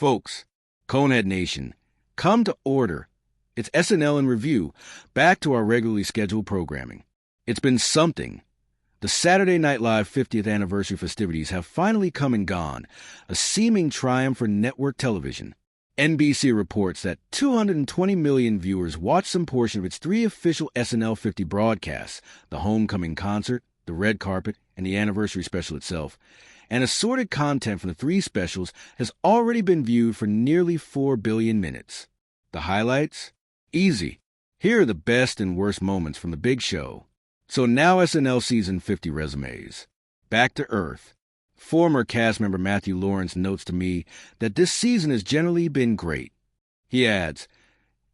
Folks, Conehead Nation, come to order. It's SNL in review, back to our regularly scheduled programming. It's been something. The Saturday Night Live 50th anniversary festivities have finally come and gone, a seeming triumph for network television. NBC reports that 220 million viewers watched some portion of its 3 official SNL50 broadcasts, the homecoming concert, the red carpet, and the anniversary special itself. And assorted content from the 3 specials has already been viewed for nearly 4 billion minutes. The highlights? Easy. Here are the best and worst moments from the big show. So now SNL Season 50 resumes. Back to Earth. Former cast member Matthew Lawrence notes to me that this season has generally been great. He adds,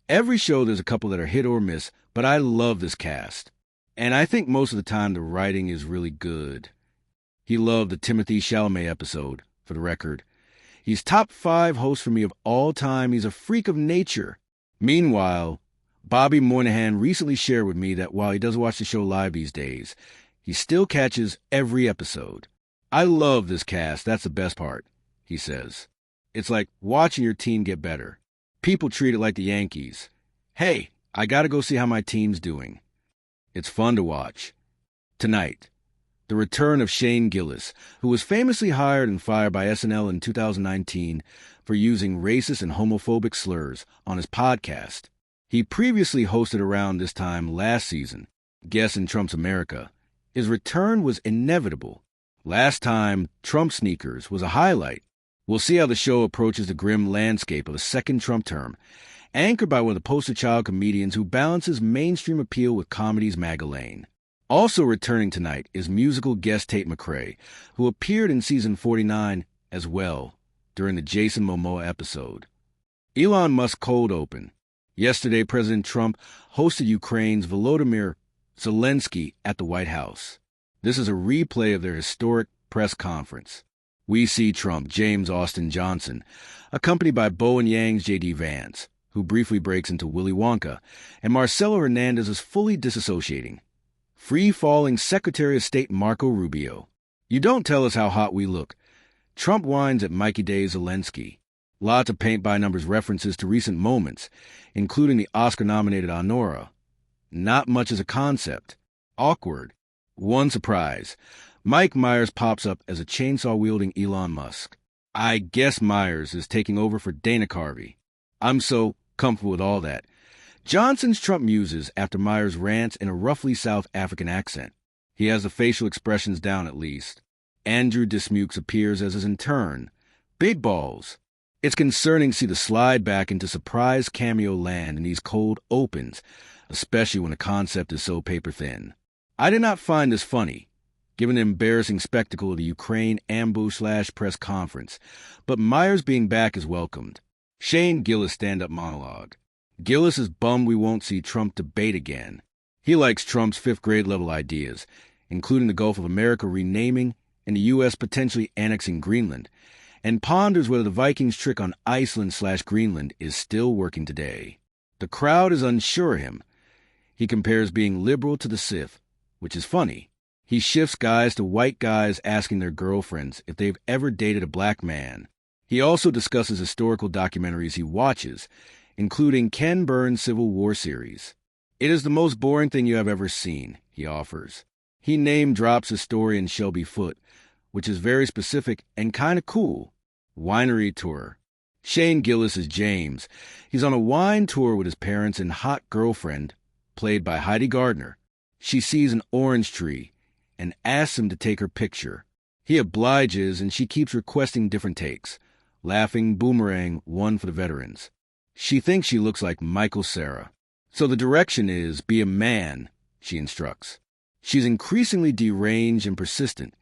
"Every show there's a couple that are hit or miss, but I love this cast. And I think most of the time the writing is really good." He loved the Timothée Chalamet episode, for the record. "He's top 5 host for me of all time. He's a freak of nature." Meanwhile, Bobby Moynihan recently shared with me that while he doesn't watch the show live these days, he still catches every episode. "I love this cast, that's the best part," he says. "It's like watching your team get better. People treat it like the Yankees. Hey, I gotta go see how my team's doing." It's fun to watch. Tonight, the return of Shane Gillis, who was famously hired and fired by SNL in 2019 for using racist and homophobic slurs on his podcast. He previously hosted around this time last season, Guess in Trump's America. His return was inevitable. Last time, Trump Sneakers was a highlight. We'll see how the show approaches the grim landscape of a second Trump term, anchored by one of the poster child comedians who balances mainstream appeal with comedy's Magalane. Also returning tonight is musical guest Tate McRae, who appeared in season 49 as well during the Jason Momoa episode. Elon Musk cold open. Yesterday, President Trump hosted Ukraine's Volodymyr Zelensky at the White House. This is a replay of their historic press conference. We see Trump, James Austin Johnson, accompanied by Bo and Yang's J.D. Vance, who briefly breaks into Willy Wonka, and Marcelo Hernandez is fully disassociating. Free-falling Secretary of State Marco Rubio. "You don't tell us how hot we look." Trump whines at Mikey Day Zelensky. Lots of paint-by-numbers references to recent moments, including the Oscar-nominated Honora. Not much as a concept. Awkward. One surprise. Mike Myers pops up as a chainsaw-wielding Elon Musk. I guess Myers is taking over for Dana Carvey. I'm so comfortable with all that. Johnson's Trump muses after Myers rants in a roughly South African accent. He has the facial expressions down at least. Andrew Dismukes appears as his intern. Big balls. It's concerning to see the slide back into surprise cameo land in these cold opens, especially when the concept is so paper-thin. I did not find this funny, given the embarrassing spectacle of the Ukraine ambush/press conference, but Myers being back is welcomed. Shane Gillis stand-up monologue. Gillis is bummed we won't see Trump debate again. He likes Trump's 5th grade level ideas, including the Gulf of America renaming and the U.S. potentially annexing Greenland, and ponders whether the Vikings' trick on Iceland/Greenland is still working today. The crowd is unsure of him. He compares being liberal to the Sith, which is funny. He shifts guys to white guys asking their girlfriends if they've ever dated a black man. He also discusses historical documentaries he watches, including Ken Burns' Civil War series. "It is the most boring thing you have ever seen," he offers. He name-drops historian Shelby Foote, which is very specific and kind of cool. Winery tour. Shane Gillis is James. He's on a wine tour with his parents and hot girlfriend, played by Heidi Gardner. She sees an orange tree and asks him to take her picture. He obliges, and she keeps requesting different takes. Laughing boomerang, one for the veterans. She thinks she looks like Michael Cera. So the direction is, be a man, she instructs. She's increasingly deranged and persistent.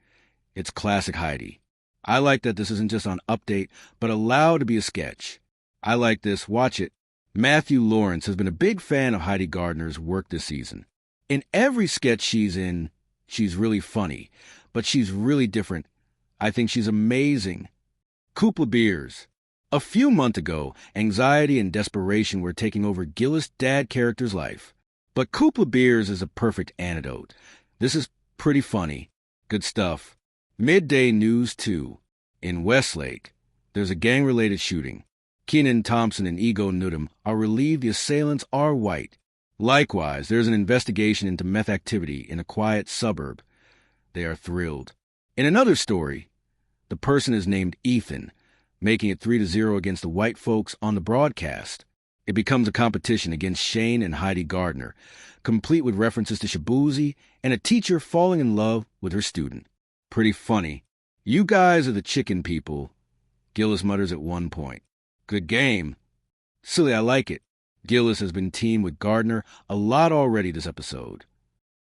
It's classic Heidi. I like that this isn't just on Update, but allowed to be a sketch. I like this, watch it. Matthew Lawrence has been a big fan of Heidi Gardner's work this season. In every sketch she's in, she's really funny, but she's really different. I think she's amazing. Couple beers. A few months ago, anxiety and desperation were taking over Gillis' dad character's life. But couple beers is a perfect antidote. This is pretty funny. Good stuff. Midday News 2. In Westlake, There's a gang-related shooting. Kenan Thompson and Ego Newton are relieved the assailants are white. Likewise, there's an investigation into meth activity in a quiet suburb. They are thrilled. In another story, the person is named Ethan, making it 3-0 against the white folks on the broadcast. It becomes a competition against Shane and Heidi Gardner, complete with references to Shabuzi and a teacher falling in love with her student. Pretty funny. You guys are the chicken people, Gillis mutters at one point. Good game. Silly, I like it. Gillis has been teamed with Gardner a lot already this episode.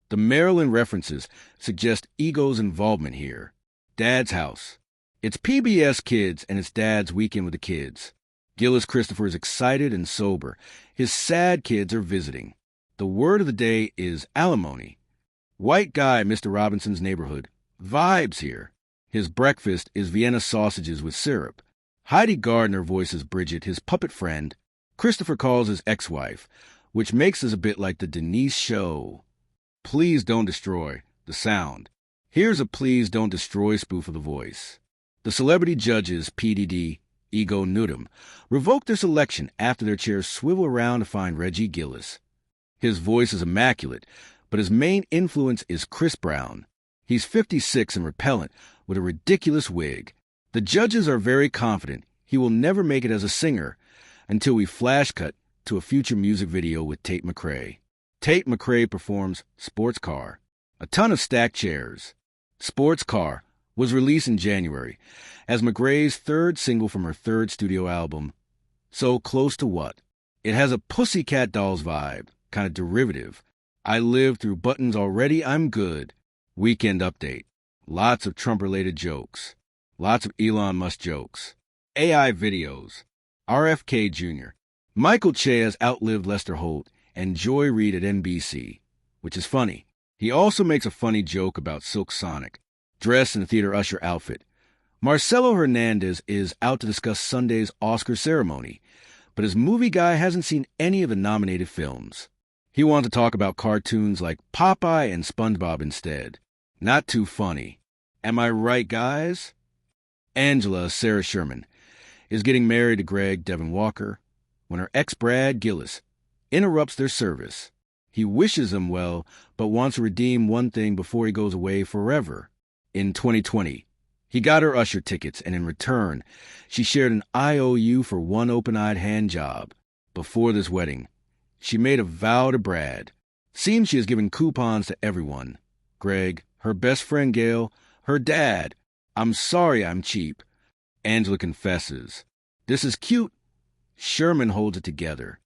The Maryland references suggest Ego's involvement here. Dad's house. It's PBS Kids and it's Dad's weekend with the kids. Gillis Christopher is excited and sober. His sad kids are visiting. The word of the day is alimony. White guy, Mr. Robinson's neighborhood. Vibes here. His breakfast is Vienna sausages with syrup. Heidi Gardner voices Bridget, his puppet friend. Christopher calls his ex-wife, which makes this a bit like the Denise show. Please don't destroy the sound. Here's a please don't destroy spoof of the voice. The celebrity judges, PDD, Ego Newton, revoke their selection after their chairs swivel around to find Reggie Gillis. His voice is immaculate, but his main influence is Chris Brown. He's 56 and repellent with a ridiculous wig. The judges are very confident he will never make it as a singer until we flash cut to a future music video with Tate McRae. Tate McRae performs Sports Car. A ton of stacked chairs. Sports Car was released in January as McRae's third single from her third studio album, So Close to What. It has a Pussycat Dolls vibe, kind of derivative. I lived through Buttons Already, I'm Good. Weekend update. Lots of Trump-related jokes. Lots of Elon Musk jokes. AI videos. RFK Jr. Michael Che has outlived Lester Holt and Joy Reid at NBC, which is funny. He also makes a funny joke about Silk Sonic, dressed in a theater usher outfit. Marcelo Hernandez is out to discuss Sunday's Oscar ceremony, but his movie guy hasn't seen any of the nominated films. He wants to talk about cartoons like Popeye and SpongeBob instead. Not too funny. Am I right, guys? Angela, Sarah Sherman, is getting married to Greg Devin Walker when her ex-Brad Gillis interrupts their service. He wishes them well, but wants to redeem one thing before he goes away forever. In 2020, he got her usher tickets, and in return, she shared an IOU for one open-eyed hand job. Before this wedding, she made a vow to Brad. Seems she has given coupons to everyone. Greg, her best friend Gail, her dad. I'm sorry I'm cheap. Angela confesses. This is cute. Sherman holds it together.